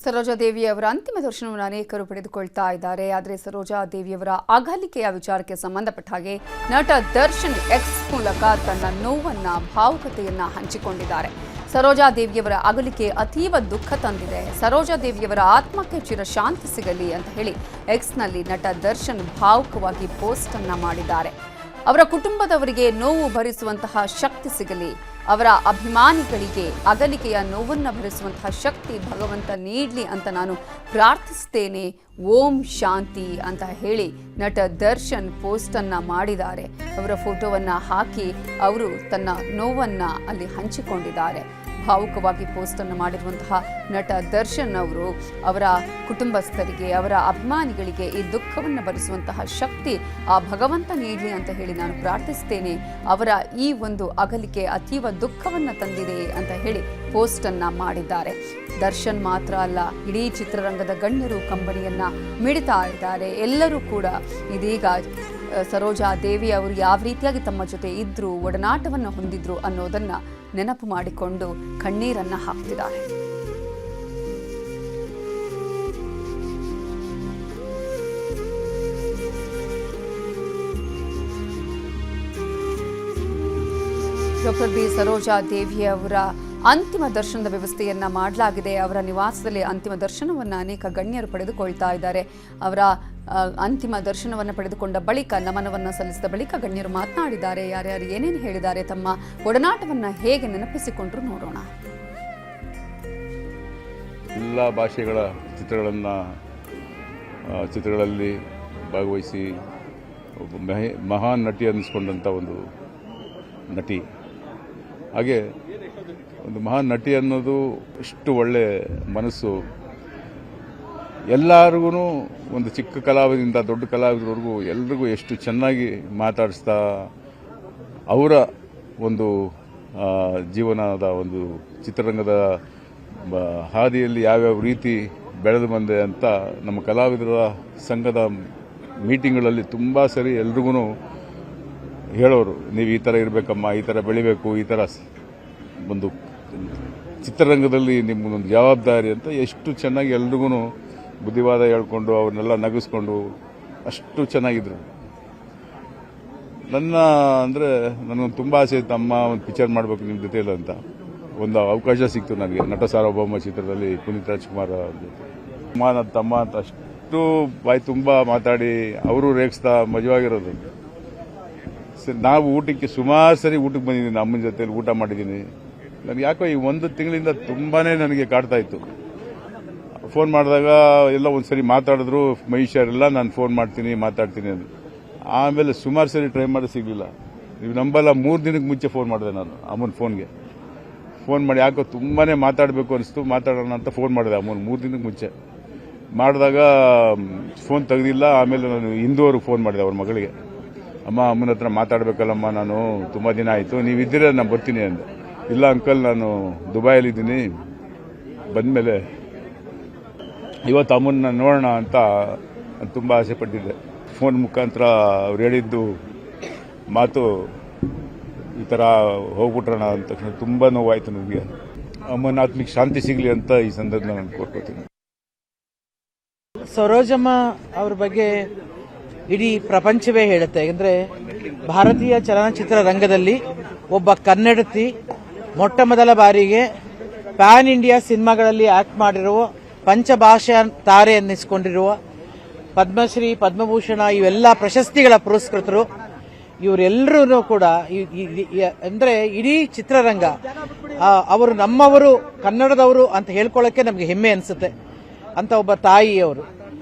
ಸರೋಜಾದೇವಿಯವರ ಅಂತಿಮ ದರ್ಶನವನ್ನು ಅನೇಕರು ಪಡೆದುಕೊಳ್ತಾ ಇದ್ದಾರೆ. ಆದರೆ ಸರೋಜಾದೇವಿಯವರ ಅಗಲಿಕೆಯ ವಿಚಾರಕ್ಕೆ ಸಂಬಂಧಪಟ್ಟ ಹಾಗೆ ನಟ ದರ್ಶನ್ ಎಕ್ಸ್ ಮೂಲಕ ತನ್ನ ನೋವನ್ನ ಭಾವುಕತೆಯನ್ನ ಹಂಚಿಕೊಂಡಿದ್ದಾರೆ. ಸರೋಜಾದೇವಿಯವರ ಅಗಲಿಕೆ ಅತೀವ ದುಃಖ ತಂದಿದೆ. ಸರೋಜಾದೇವಿಯವರ ಆತ್ಮಕ್ಕೆ ಚಿರಶಾಂತಿ ಸಿಗಲಿ ಅಂತ ಹೇಳಿ ಎಕ್ಸ್ನಲ್ಲಿ ನಟ ದರ್ಶನ್ ಭಾವುಕವಾಗಿ ಪೋಸ್ಟ್ ಅನ್ನ ಮಾಡಿದ್ದಾರೆ. ಅವರ ಕುಟುಂಬದವರಿಗೆ ನೋವು ಭರಿಸುವಂತಹ ಶಕ್ತಿ ಸಿಗಲಿ, ಅವರ ಅಭಿಮಾನಿಗಳಿಗೆ ಅಗಲಿಕೆಯ ನೋವನ್ನು ಭರಿಸುವಂತಹ ಶಕ್ತಿ ಭಗವಂತ ನೀಡಲಿ ಅಂತ ನಾನು ಪ್ರಾರ್ಥಿಸ್ತೇನೆ. ಓಂ ಶಾಂತಿ ಅಂತ ಹೇಳಿ ನಟ ದರ್ಶನ್ ಪೋಸ್ಟ್ ಅನ್ನ ಮಾಡಿದ್ದಾರೆ. ಅವರ ಫೋಟೋವನ್ನ ಹಾಕಿ ಅವರು ತನ್ನ ನೋವನ್ನ ಅಲ್ಲಿ ಹಂಚಿಕೊಂಡಿದ್ದಾರೆ. ಭಾವುಕವಾಗಿ ಪೋಸ್ಟ್ ಅನ್ನು ಮಾಡಿರುವಂತಹ ನಟ ದರ್ಶನ್ ಅವರು ಅವರ ಕುಟುಂಬಸ್ಥರಿಗೆ, ಅವರ ಅಭಿಮಾನಿಗಳಿಗೆ ಈ ದುಃಖವನ್ನು ಭರಿಸುವಂತಹ ಶಕ್ತಿ ಆ ಭಗವಂತ ನೀಡಲಿ ಅಂತ ಹೇಳಿ ನಾನು ಪ್ರಾರ್ಥಿಸ್ತೇನೆ. ಅವರ ಈ ಒಂದು ಅಗಲಿಕೆ ಅತೀವ ದುಃಖವನ್ನು ತಂದಿದೆ ಅಂತ ಹೇಳಿ ಪೋಸ್ಟ್ ಅನ್ನ ಮಾಡಿದ್ದಾರೆ. ದರ್ಶನ್ ಮಾತ್ರ ಅಲ್ಲ, ಇಡೀ ಚಿತ್ರರಂಗದ ಗಣ್ಯರು ಕಂಬನಿಯನ್ನ ಮಿಡಿತಾ ಇದ್ದಾರೆ. ಎಲ್ಲರೂ ಕೂಡ ಇದೀಗ ಸರೋಜಾದೇವಿ ಅವರು ಯಾವ ರೀತಿಯಾಗಿ ತಮ್ಮ ಜೊತೆ ಇದ್ರು, ಒಡನಾಟವನ್ನು ಹೊಂದಿದ್ರು ಅನ್ನೋದನ್ನ ನೆನಪು ಮಾಡಿಕೊಂಡು ಕಣ್ಣೀರನ್ನ ಹಾಕ್ತಿದ್ದಾರೆ. ಡಾಕ್ಟರ್ ಬಿ ಸರೋಜಾದೇವಿ ಅವರ ಅಂತಿಮ ದರ್ಶನದ ವ್ಯವಸ್ಥೆಯನ್ನ ಮಾಡಲಾಗಿದೆ. ಅವರ ನಿವಾಸದಲ್ಲಿ ಅಂತಿಮ ದರ್ಶನವನ್ನು ಅನೇಕ ಗಣ್ಯರು ಪಡೆದುಕೊಳ್ತಾ ಇದ್ದಾರೆ. ಅವರ ಅಂತಿಮ ದರ್ಶನವನ್ನು ಪಡೆದುಕೊಂಡ ಬಳಿಕ, ನಮನವನ್ನು ಸಲ್ಲಿಸಿದ ಬಳಿಕ ಗಣ್ಯರು ಮಾತನಾಡಿದ್ದಾರೆ. ಯಾರ್ಯಾರು ಏನೇನು ಹೇಳಿದ್ದಾರೆ, ತಮ್ಮ ಒಡನಾಟವನ್ನು ಹೇಗೆ ನೆನಪಿಸಿಕೊಂಡ್ರು ನೋಡೋಣ. ಎಲ್ಲ ಭಾಷೆಗಳ ಚಿತ್ರಗಳಲ್ಲಿ ಭಾಗವಹಿಸಿ ಮಹಾನ್ ನಟಿ ಅನ್ನಿಸ್ಕೊಂಡಂಥ ಒಂದು ನಟಿ. ಹಾಗೆ ಒಂದು ಮಹಾನ್ ನಟಿ ಅನ್ನೋದು ಇಷ್ಟು ಒಳ್ಳೆ ಮನಸ್ಸು. ಎಲ್ಲರಿಗೂ ಒಂದು ಚಿಕ್ಕ ಕಲಾವಿದರಿಂದ ದೊಡ್ಡ ಕಲಾವಿದರವರೆಗೂ ಎಲ್ರಿಗೂ ಎಷ್ಟು ಚೆನ್ನಾಗಿ ಮಾತಾಡಿಸ್ತಾ ಅವರ ಒಂದು ಜೀವನದ ಒಂದು ಚಿತ್ರರಂಗದ ಹಾದಿಯಲ್ಲಿ ಯಾವ್ಯಾವ ರೀತಿ ಬೆಳೆದು ಬಂದೆ ಅಂತ ನಮ್ಮ ಕಲಾವಿದರ ಸಂಘದ ಮೀಟಿಂಗ್ಗಳಲ್ಲಿ ತುಂಬ ಸರಿ ಎಲ್ರಿಗೂ ಹೇಳೋರು, ನೀವು ಈ ಥರ ಇರಬೇಕಮ್ಮ, ಈ ಥರ ಬೆಳಿಬೇಕು, ಈ ಥರ ಒಂದು ಚಿತ್ರರಂಗದಲ್ಲಿ ನಿಮ್ಮದೊಂದು ಜವಾಬ್ದಾರಿ ಅಂತ ಎಷ್ಟು ಚೆನ್ನಾಗಿ ಎಲ್ರಿಗೂ ಬುದ್ಧಿವಾದ ಹೇಳ್ಕೊಂಡು ಅವ್ರನ್ನೆಲ್ಲ ನಗಿಸ್ಕೊಂಡು ಅಷ್ಟು ಚೆನ್ನಾಗಿದ್ರು. ನನಗೊಂದು ತುಂಬ ಆಸೆ ಇತ್ತು, ಅಮ್ಮ ಒಂದು ಪಿಕ್ಚರ್ ಮಾಡಬೇಕು ನಿಮ್ಮ ಜೊತೆಯಲ್ಲಿ ಅಂತ. ಒಂದು ಅವಕಾಶ ಸಿಕ್ತು ನನಗೆ ನಟ ಸಾರ್ವಭೌಮ ಚಿತ್ರದಲ್ಲಿ ಪುನೀತ್ ರಾಜ್ಕುಮಾರ್ ಜೊತೆ. ಅಮ್ಮ ನನ್ನ ತಮ್ಮ ಅಂತ ಅಷ್ಟು ಬಾಯಿ ತುಂಬ ಮಾತಾಡಿ ಅವರು ರೇಗಿಸ್ತಾ ಮಜವಾಗಿರೋದು. ನಾವು ಊಟಕ್ಕೆ ಸುಮಾರು ಸರಿ ಊಟಕ್ಕೆ ಬಂದಿದ್ದೀನಿ, ಅಮ್ಮನ ಜೊತೆಯಲ್ಲಿ ಊಟ ಮಾಡಿದ್ದೀನಿ. ನನಗೆ ಯಾಕೋ ಈ ಒಂದು ತಿಂಗಳಿಂದ ತುಂಬಾ ನನಗೆ ಕಾಡ್ತಾ ಇತ್ತು. ಫೋನ್ ಮಾಡಿದಾಗ ಎಲ್ಲ ಒಂದು ಸರಿ ಮಾತಾಡಿದ್ರು ಮಹಿಷರೆಲ್ಲ, ನಾನು ಫೋನ್ ಮಾಡ್ತೀನಿ ಮಾತಾಡ್ತೀನಿ ಅಂತ. ಆಮೇಲೆ ಸುಮಾರು ಸರಿ ಟ್ರೈ ಮಾಡಿ ಸಿಗಲಿಲ್ಲ. ನೀವು ನಂಬಲ್ಲ, 3 ದಿನಕ್ಕೆ ಮುಂಚೆ ಫೋನ್ ಮಾಡಿದೆ ನಾನು ಅಮ್ಮನ ಫೋನ್ ಮಾಡಿ. ಯಾಕೋ ತುಂಬಾ ಮಾತಾಡಬೇಕು ಅನಿಸ್ತು, ಮಾತಾಡೋಣ ಅಂತ ಫೋನ್ ಮಾಡಿದೆ ಅಮ್ಮನ 3 ದಿನಕ್ಕೆ ಮುಂಚೆ. ಮಾಡಿದಾಗ ಫೋನ್ ತೆಗೆದಿಲ್ಲ. ಆಮೇಲೆ ನಾನು ಇಂದೂವರೆಗೆ ಫೋನ್ ಮಾಡಿದೆ ಅವ್ರ ಮಗಳಿಗೆ, ಅಮ್ಮ ಅಮ್ಮನ ಹತ್ರ ಮಾತಾಡಬೇಕಲ್ಲಮ್ಮ, ನಾನು ತುಂಬ ದಿನ ಆಯಿತು, ನೀವಿದ್ದೀರ ನಾನು ಬರ್ತೀನಿ ಅಂದೆ. ಇಲ್ಲ ಅಂಕಲ್, ನಾನು ದುಬೈಯಲ್ಲಿದ್ದೀನಿ, ಬಂದಮೇಲೆ ಇವತ್ತು ಅಮ್ಮನ್ನ ನೋಡೋಣ ಅಂತ ತುಂಬ ಆಸೆ ಪಟ್ಟಿದ್ದೆ. ಫೋನ್ ಮುಖಾಂತರ ಅವ್ರು ಹೇಳಿದ್ದು ಮಾತು ಈ ಥರ ಹೋಗ್ಬಿಟ್ರೋಣ ಅಂತ ತಕ್ಷಣ ತುಂಬ ನೋವಾಯಿತು ನನಗೆ. ಅಮ್ಮನ ಆತ್ಮಿಗೆ ಶಾಂತಿ ಸಿಗಲಿ ಅಂತ ಈ ಸಂದರ್ಭದಲ್ಲಿ ನಾನು ಕೋರ್ಕೋತೀನಿ. ಸರೋಜಮ್ಮ ಅವ್ರ ಬಗ್ಗೆ ಇಡೀ ಪ್ರಪಂಚವೇ ಹೇಳುತ್ತೆ. ಯಾಕಂದರೆ ಭಾರತೀಯ ಚಲನಚಿತ್ರ ರಂಗದಲ್ಲಿ ಒಬ್ಬ ಕನ್ನಡತಿ ಮೊಟ್ಟ ಮೊದಲ ಬಾರಿಗೆ ಪ್ಯಾನ್ ಇಂಡಿಯಾ ಸಿನಿಮಾಗಳಲ್ಲಿ ಆಕ್ಟ್ ಮಾಡಿರುವ, ಪಂಚಭಾಷಾ ತಾರೆ ಅನ್ನಿಸಿಕೊಂಡಿರುವ, ಪದ್ಮಶ್ರೀ ಪದ್ಮಭೂಷಣ ಇವೆಲ್ಲ ಪ್ರಶಸ್ತಿಗಳ ಪುರಸ್ಕೃತರು. ಇವರೆಲ್ಲರೂ ಕೂಡ ಅಂದರೆ ಇಡೀ ಚಿತ್ರರಂಗ ಅವರು ನಮ್ಮವರು, ಕನ್ನಡದವರು ಅಂತ ಹೇಳ್ಕೊಳ್ಳೋಕ್ಕೆ ನಮಗೆ ಹೆಮ್ಮೆ ಅನಿಸುತ್ತೆ. ಅಂತ ಒಬ್ಬ ತಾಯಿಯವರು.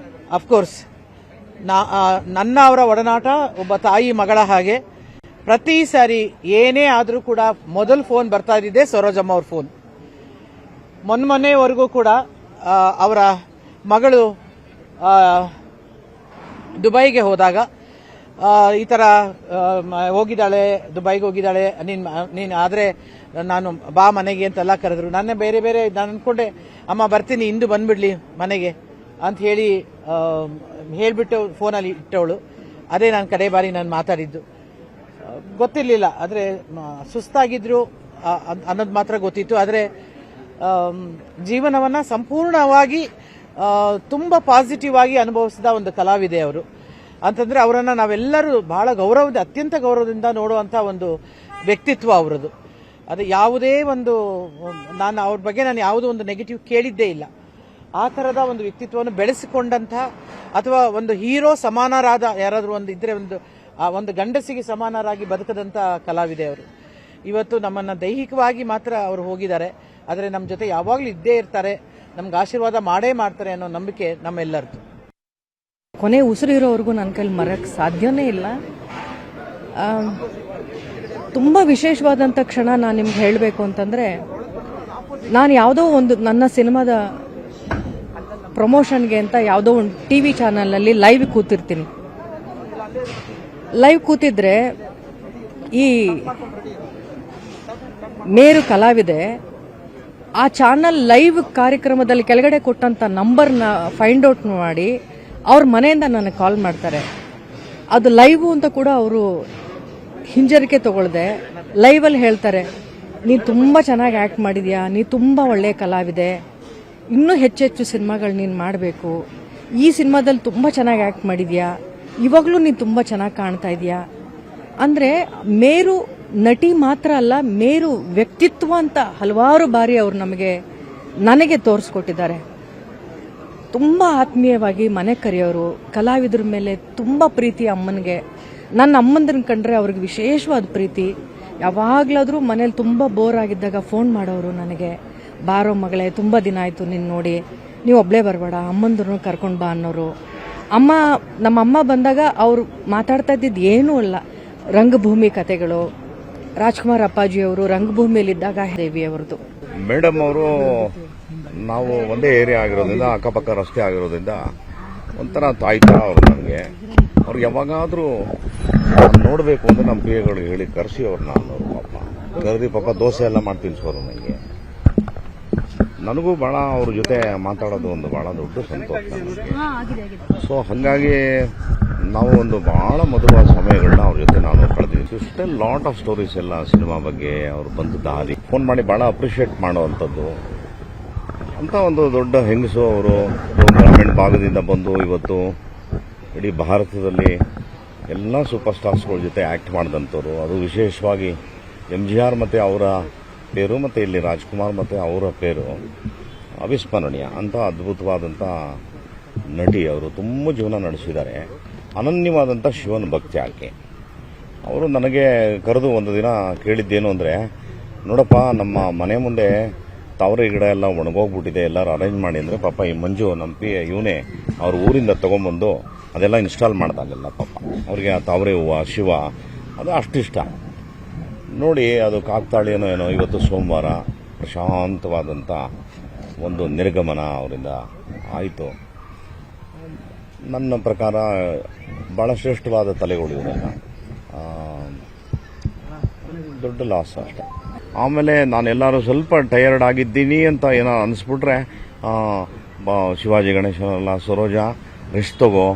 ಅಫ್ಕೋರ್ಸ್ ನನ್ನ ಅವರ ಒಡನಾಟ ಒಬ್ಬ ತಾಯಿ ಮಗಳ ಹಾಗೆ. ಪ್ರತಿ ಸಾರಿ ಏನೇ ಆದರೂ ಕೂಡ ಮೊದಲು ಫೋನ್ ಬರ್ತಾ ಇದ್ದಿದ್ದೆ ಸರೋಜಮ್ಮ ಅವ್ರ ಫೋನ್. ಮೊನ್ನೆವರೆಗೂ ಕೂಡ ಅವರ ಮಗಳು ದುಬೈಗೆ ಹೋದಾಗ ಈ ಥರ ಹೋಗಿದ್ದಾಳೆ, ದುಬೈಗೆ ಹೋಗಿದ್ದಾಳೆ, ನೀನು ಆದರೆ ನಾನು ಬಾ ಮನೆಗೆ ಅಂತೆಲ್ಲ ಕರೆದ್ರು. ನಾನು ಬೇರೆ ನಾನು ಅಂದ್ಕೊಂಡೆ, ಅಮ್ಮ ಬರ್ತೀನಿ ಇಂದು ಬಂದ್ಬಿಡ್ಲಿ ಮನೆಗೆ ಅಂತ ಹೇಳಿಬಿಟ್ಟು ಫೋನಲ್ಲಿ ಇಟ್ಟವಳು. ಅದೇ ನಾನು ಕಡೆ ಬಾರಿ ನಾನು ಮಾತಾಡಿದ್ದು. ಗೊತ್ತಿರಲಿಲ್ಲ, ಆದರೆ ಸುಸ್ತಾಗಿದ್ರು ಅನ್ನೋದು ಮಾತ್ರ ಗೊತ್ತಿತ್ತು. ಆದರೆ ಜೀವನವನ್ನ ಸಂಪೂರ್ಣವಾಗಿ ತುಂಬ ಪಾಸಿಟಿವ್ ಆಗಿ ಅನುಭವಿಸಿದ ಒಂದು ಕಲಾವಿದೆ ಅವರು. ಅಂತಂದ್ರೆ ಅವರನ್ನ ನಾವೆಲ್ಲರೂ ಬಹಳ ಅತ್ಯಂತ ಗೌರವದಿಂದ ನೋಡುವಂತ ಒಂದು ವ್ಯಕ್ತಿತ್ವ ಅವರದು. ಅದು ಯಾವುದೇ ಒಂದು ಅವ್ರ ಬಗ್ಗೆ ನಾನು ಯಾವುದೋ ಒಂದು ನೆಗೆಟಿವ್ ಕೇಳಿದ್ದೇ ಇಲ್ಲ. ಆ ಥರದ ಒಂದು ವ್ಯಕ್ತಿತ್ವವನ್ನು ಬೆಳೆಸಿಕೊಂಡಂಥ ಅಥವಾ ಒಂದು ಹೀರೋ ಸಮಾನರಾದ ಯಾರಾದರೂ ಒಂದು ಇದ್ರೆ ಒಂದು ಗಂಡಸಿಗೆ ಸಮಾನರಾಗಿ ಬದುಕದಂಥ ಕಲಾವಿದೆ ಅವರು. ಇವತ್ತು ನಮ್ಮನ್ನು ದೈಹಿಕವಾಗಿ ಮಾತ್ರ ಅವರು ಹೋಗಿದ್ದಾರೆ, ಆದರೆ ನಮ್ಮ ಜೊತೆ ಯಾವಾಗಲೂ ಇದ್ದೇ ಇರ್ತಾರೆ, ನಮ್ಗೆ ಆಶೀರ್ವಾದ ಮಾಡೇ ಮಾಡ್ತಾರೆ ಅನ್ನೋ ನಂಬಿಕೆ ನಮ್ಮೆಲ್ಲರದು. ಕೊನೆ ಉಸಿರು ಇರೋವರೆಗೂ ನನ್ನ ಕೈಲಿ ಮರಕ್ಕೆ ಸಾಧ್ಯನೇ ಇಲ್ಲ. ತುಂಬ ವಿಶೇಷವಾದಂಥ ಕ್ಷಣ ನಾನು ನಿಮ್ಗೆ ಹೇಳಬೇಕು ಅಂತಂದರೆ, ನಾನು ಯಾವುದೋ ಒಂದು ನನ್ನ ಸಿನಿಮಾದ ಪ್ರಮೋಷನ್ಗೆ ಅಂತ ಯಾವುದೋ ಒಂದು TV ಚಾನಲ್ನಲ್ಲಿ ಲೈವ್ ಕೂತಿರ್ತೀನಿ. ಲೈವ್ ಕೂತಿದ್ರೆ ಈ ಮೇರು ಕಲಾವಿದೆ ಆ ಚಾನಲ್ ಲೈವ್ ಕಾರ್ಯಕ್ರಮದಲ್ಲಿ ಕೆಳಗಡೆ ಕೊಟ್ಟಂತ ನಂಬರ್ನ ಫೈಂಡ್ ಔಟ್ ಮಾಡಿ ಅವ್ರ ಮನೆಯಿಂದ ನನಗೆ ಕಾಲ್ ಮಾಡ್ತಾರೆ. ಅದು ಲೈವ್ ಅಂತ ಕೂಡ ಅವರು ಹಿಂಜರಿಕೆ ತಗೊಳ್ದೆ ಲೈವಲ್ಲಿ ಹೇಳ್ತಾರೆ, ನೀನು ತುಂಬ ಚೆನ್ನಾಗಿ ಆ್ಯಕ್ಟ್ ಮಾಡಿದ್ಯಾ, ನೀ ತುಂಬ ಒಳ್ಳೆಯ ಕಲಾವಿದೆ, ಇನ್ನೂ ಹೆಚ್ಚೆಚ್ಚು ಸಿನಿಮಾಗಳು ನೀನು ಮಾಡಬೇಕು, ಈ ಸಿನಿಮಾದಲ್ಲಿ ತುಂಬ ಚೆನ್ನಾಗಿ ಆ್ಯಕ್ಟ್ ಮಾಡಿದ್ಯಾ, ಇವಾಗಲೂ ನೀನು ತುಂಬ ಚೆನ್ನಾಗಿ ಕಾಣ್ತಾ ಇದೆಯಾ. ಅಂದರೆ ಮೇರು ನಟಿ ಮಾತ್ರ ಅಲ್ಲ, ಮೇರು ವ್ಯಕ್ತಿತ್ವ ಅಂತ ಹಲವಾರು ಬಾರಿ ಅವರು ನನಗೆ ತೋರಿಸ್ಕೊಟ್ಟಿದ್ದಾರೆ. ತುಂಬ ಆತ್ಮೀಯವಾಗಿ ಮನೆ ಕರೆಯೋರು, ಕಲಾವಿದರ ಮೇಲೆ ತುಂಬ ಪ್ರೀತಿ. ಅಮ್ಮನಿಗೆ ನನ್ನ ಅಮ್ಮಂದನ್ನ ಕಂಡ್ರೆ ಅವ್ರಿಗೆ ವಿಶೇಷವಾದ ಪ್ರೀತಿ. ಯಾವಾಗಲಾದರೂ ಮನೇಲಿ ತುಂಬ ಬೋರ್ ಆಗಿದ್ದಾಗ ಫೋನ್ ಮಾಡೋರು ನನಗೆ, ಬಾರೋ ಮಗಳೇ ತುಂಬ ದಿನ ಆಯಿತು ನೀನು ನೋಡಿ, ನೀವು ಒಬ್ಬಳೇ ಬರಬೇಡ, ಅಮ್ಮಂದ್ರೂ ಕರ್ಕೊಂಡು ಬಾ ಅನ್ನೋರು. ನಮ್ಮ ಅಮ್ಮ ಬಂದಾಗ ಅವರು ಮಾತಾಡ್ತಾ ಇದ್ದಿದ್ದು ಏನೂ ಅಲ್ಲ, ರಂಗಭೂಮಿ ಕತೆಗಳು. ರಾಜ್ಕುಮಾರ್ ಅಪ್ಪಾಜಿಯವರು ರಂಗಭೂಮಿಯಲ್ಲಿದ್ದಾಗ ದೇವಿ ಅವರದು. ಮೇಡಮ್ ಅವರು ನಾವು ಒಂದೇ ಏರಿಯಾ ಆಗಿರೋದ್ರಿಂದ, ಅಕ್ಕಪಕ್ಕ ರಸ್ತೆ ಆಗಿರೋದ್ರಿಂದ ಒಂಥರ ತಾಯಿ ಥರ ಅವರು ನನಗೆ. ಅವ್ರಿಗೆ ಯಾವಾಗಾದರೂ ನೋಡಬೇಕು ಅಂತ ನಮ್ಮ ಪಿಎಗಳಿಗೆ ಹೇಳಿ ಕರೆಸಿ ಅವ್ರು ನಾನು ಕರೆದಿ ಪಾಪ ದೋಸೆ ಎಲ್ಲ ಮಾಡಿ ತಿನ್ಸೋರು ನನಗೆ. ನನಗೂ ಭಾಳ ಅವ್ರ ಜೊತೆ ಮಾತಾಡೋದು ಒಂದು ಭಾಳ ದೊಡ್ಡ ಸಂತೋಷ. ಸೊ ಹಾಗಾಗಿ ನಾವು ಒಂದು ಭಾಳ ಮಧುರವಾದ ಸಮಯಗಳನ್ನ ಅವ್ರ ಜೊತೆ ನಾನು ಕಳೆದಿದ್ದೀನಿ. ಇಷ್ಟೇ ಲಾಟ್ ಆಫ್ ಸ್ಟೋರೀಸ್ ಎಲ್ಲ ಸಿನಿಮಾ ಬಗ್ಗೆ ಅವ್ರು ಬಂದು ದಾರಿ ಫೋನ್ ಮಾಡಿ ಭಾಳ ಅಪ್ರಿಷಿಯೇಟ್ ಮಾಡೋವಂಥದ್ದು ಅಂತ ಒಂದು ದೊಡ್ಡ ಹೆಂಗಸು ಅವರು. ಗ್ರಾಮೀಣ ಭಾಗದಿಂದ ಬಂದು ಇವತ್ತು ಇಡೀ ಭಾರತದಲ್ಲಿ ಎಲ್ಲ ಸೂಪರ್ ಸ್ಟಾರ್ಸ್ಗಳ ಜೊತೆ ಆ್ಯಕ್ಟ್ ಮಾಡಿದಂಥವ್ರು. ಅದು ವಿಶೇಷವಾಗಿ MGR ಮತ್ತು ಅವರ ಪೇರು ಮತ್ತು ಇಲ್ಲಿ ರಾಜ್ಕುಮಾರ್ ಮತ್ತು ಅವರ ಪೇರು ಅವಿಸ್ಮರಣೀಯ. ಅಂಥ ಅದ್ಭುತವಾದಂಥ ನಟಿ ಅವರು. ತುಂಬ ಜೀವನ ನಡೆಸಿದ್ದಾರೆ. ಅನನ್ಯವಾದಂಥ ಶಿವನ ಭಕ್ತಿ ಆಕೆ. ಅವರು ನನಗೆ ಕರೆದು ಒಂದು ದಿನ ಕೇಳಿದ್ದೇನು ಅಂದರೆ, ನೋಡಪ್ಪ ನಮ್ಮ ಮನೆ ಮುಂದೆ ತಾವರೆ ಗಿಡ ಎಲ್ಲ ಒಣಗೋಗ್ಬಿಟ್ಟಿದೆ, ಎಲ್ಲರೂ ಅರೇಂಜ್ ಮಾಡಿ ಅಂದರೆ ಪಾಪ ಈ ಮಂಜು ನಮ್ಮ ಇವನೇ ಅವ್ರ ಊರಿಂದ ತೊಗೊಂಬಂದು ಅದೆಲ್ಲ ಇನ್ಸ್ಟಾಲ್ ಮಾಡ್ದಾಗಲ್ಲ ಪಾಪ ಅವ್ರಿಗೆ ಆ ತಾವರೆ ಹೂವು ಶಿವ ಅದು ಅಷ್ಟಿಷ್ಟ. ನೋಡಿ ಅದು ಕಾಕ್ತಾಳೇನೋ ಏನೋ ಇವತ್ತು ಸೋಮವಾರ ಪ್ರಶಾಂತವಾದಂಥ ಒಂದು ನಿರ್ಗಮನ ಅವರಿಂದ ಆಯಿತು. ನನ್ನ ಪ್ರಕಾರ ಭಾಳ ಶ್ರೇಷ್ಠವಾದ ತಲೆಗಳು ಇವರೆಲ್ಲ. ದೊಡ್ಡ ಲಾಸ್ ಅಷ್ಟೆ. ಆಮೇಲೆ ನಾನೆಲ್ಲರೂ ಸ್ವಲ್ಪ ಟಯರ್ಡ್ ಆಗಿದ್ದೀನಿ ಅಂತ ಏನೋ ಅನಿಸ್ಬಿಟ್ರೆ, ಶಿವಾಜಿ ಗಣೇಶನೆಲ್ಲ ಸರೋಜಾ ರೆಸ್ಟ್ ತಗೋ,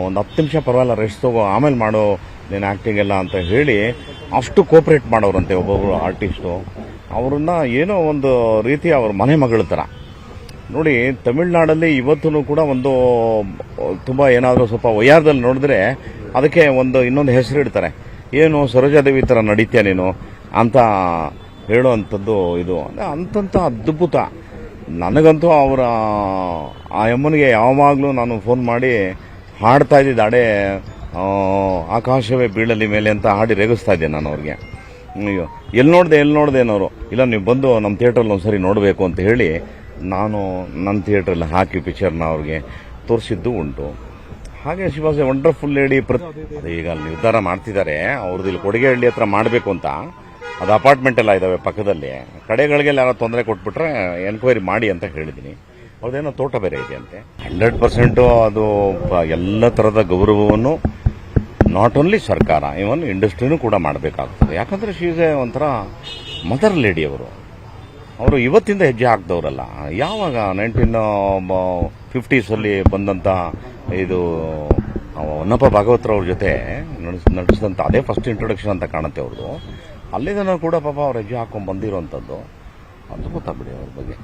ಒಂದು 10 ನಿಮಿಷ ಪರವಾಗಿಲ್ಲ ರೆಸ್ಟ್ ತಗೋ, ಆಮೇಲೆ ಮಾಡೋ ನೀನು ಆ್ಯಕ್ಟಿಂಗ್ ಎಲ್ಲ ಅಂತ ಹೇಳಿ ಅಷ್ಟು ಕೋಪ್ರೇಟ್ ಮಾಡೋರಂತೆ ಒಬ್ಬೊಬ್ಬರು ಆರ್ಟಿಸ್ಟು. ಅವ್ರನ್ನ ಏನೋ ಒಂದು ರೀತಿ ಅವ್ರ ಮನೆ ಮಗಳ ಥರ. ನೋಡಿ ತಮಿಳ್ನಾಡಲ್ಲಿ ಇವತ್ತೂ ಕೂಡ ಒಂದು ತುಂಬ ಏನಾದರೂ ಸ್ವಲ್ಪ ವಯ್ಯಾರದಲ್ಲಿ ನೋಡಿದ್ರೆ ಅದಕ್ಕೆ ಇನ್ನೊಂದು ಹೆಸರು ಇಡ್ತಾರೆ, ಏನು ಸರೋಜಾದೇವಿ ಥರ ನಡೀತೀಯ ನೀನು ಅಂತ ಹೇಳುವಂಥದ್ದು. ಇದು ಅಂತಂಥ ಅದ್ಭುತ. ನನಗಂತೂ ಅವರ ಆ ಅಮ್ಮನಿಗೆ ಯಾವಾಗಲೂ ನಾನು ಫೋನ್ ಮಾಡಿ ಹಾಡ್ತಾ ಇದ್ದಿದ್ದು ಹಾಡೇ ಆಕಾಶವೇ ಬೀಳಲಿ ಮೇಲೆ ಅಂತ ಹಾಡಿ ರೇಗಿಸ್ತಾ ಇದ್ದೆ ನಾನು ಅವ್ರಿಗೆ. ಎಲ್ಲಿ ನೋಡಿದೆ ಅನ್ನೋರು, ಇಲ್ಲ ನೀವು ಬಂದು ನಮ್ಮ ಥಿಯೇಟ್ರಲ್ಲಿ ಒಂದ್ಸರಿ ನೋಡಬೇಕು ಅಂತ ಹೇಳಿ ನಾನು ನನ್ನ ಥಿಯೇಟ್ರಲ್ಲಿ ಹಾಕಿ ಪಿಕ್ಚರ್ನ ಅವ್ರಿಗೆ ತೋರಿಸಿದ್ದು ಉಂಟು. ಹಾಗೆ she was A wonderful lady. ಈಗ ನಿರ್ಧಾರ ಮಾಡ್ತಿದ್ದಾರೆ ಅವ್ರದ್ದು ಇಲ್ಲಿ ಕೊಡಿಗೆಹಳ್ಳಿ ಹತ್ರ ಮಾಡಬೇಕು ಅಂತ. ಅದು ಅಪಾರ್ಟ್ಮೆಂಟ್ ಎಲ್ಲ ಇದಾವೆ ಪಕ್ಕದಲ್ಲಿ. ಕಡೆಗಳಿಗೆಲ್ಲ ಯಾರೋ ತೊಂದರೆ ಕೊಟ್ಬಿಟ್ರೆ ಎನ್ಕ್ವೈರಿ ಮಾಡಿ ಅಂತ ಹೇಳಿದ್ದೀನಿ. ಅವ್ರದ್ದೇನೋ ತೋಟ ಬೇರೆ ಇದೆ ಅಂತೆ. 100% ಅದು ಎಲ್ಲ ಥರದ ಗೌರವವನ್ನು ನಾಟ್ ಓನ್ಲಿ ಸರ್ಕಾರ, ಇವನ್ ಇಂಡಸ್ಟ್ರಿನೂ ಕೂಡ ಮಾಡಬೇಕಾಗ್ತದೆ. ಯಾಕಂದರೆ ಶಿ ಈಸ್ ಎ ಒಂಥರ ಮದರ್ ಲೇಡಿ. ಅವರು ಇವತ್ತಿಂದ ಹೆಜ್ಜೆ ಹಾಕ್ದವ್ರಲ್ಲ. ಯಾವಾಗ 1950s ಬಂದಂಥ ಇದು ಹೊನ್ನಪ್ಪ ಭಾಗವತ್ರವ್ರ ಜೊತೆ ನಡೆಸಿದಂಥ ಅದೇ ಫಸ್ಟ್ ಇಂಟ್ರೊಡಕ್ಷನ್ ಅಂತ ಕಾಣುತ್ತೆ ಅವ್ರದ್ದು. ಅಲ್ಲಿಂದ ಕೂಡ ಪಾಪ ಅವ್ರು ಹೆಜ್ಜೆ ಹಾಕೊಂಡು ಬಂದಿರೋವಂಥದ್ದು. ಅದು ಗೊತ್ತಾಗ್ಬಿಡಿ ಅವ್ರ ಬಗ್ಗೆ.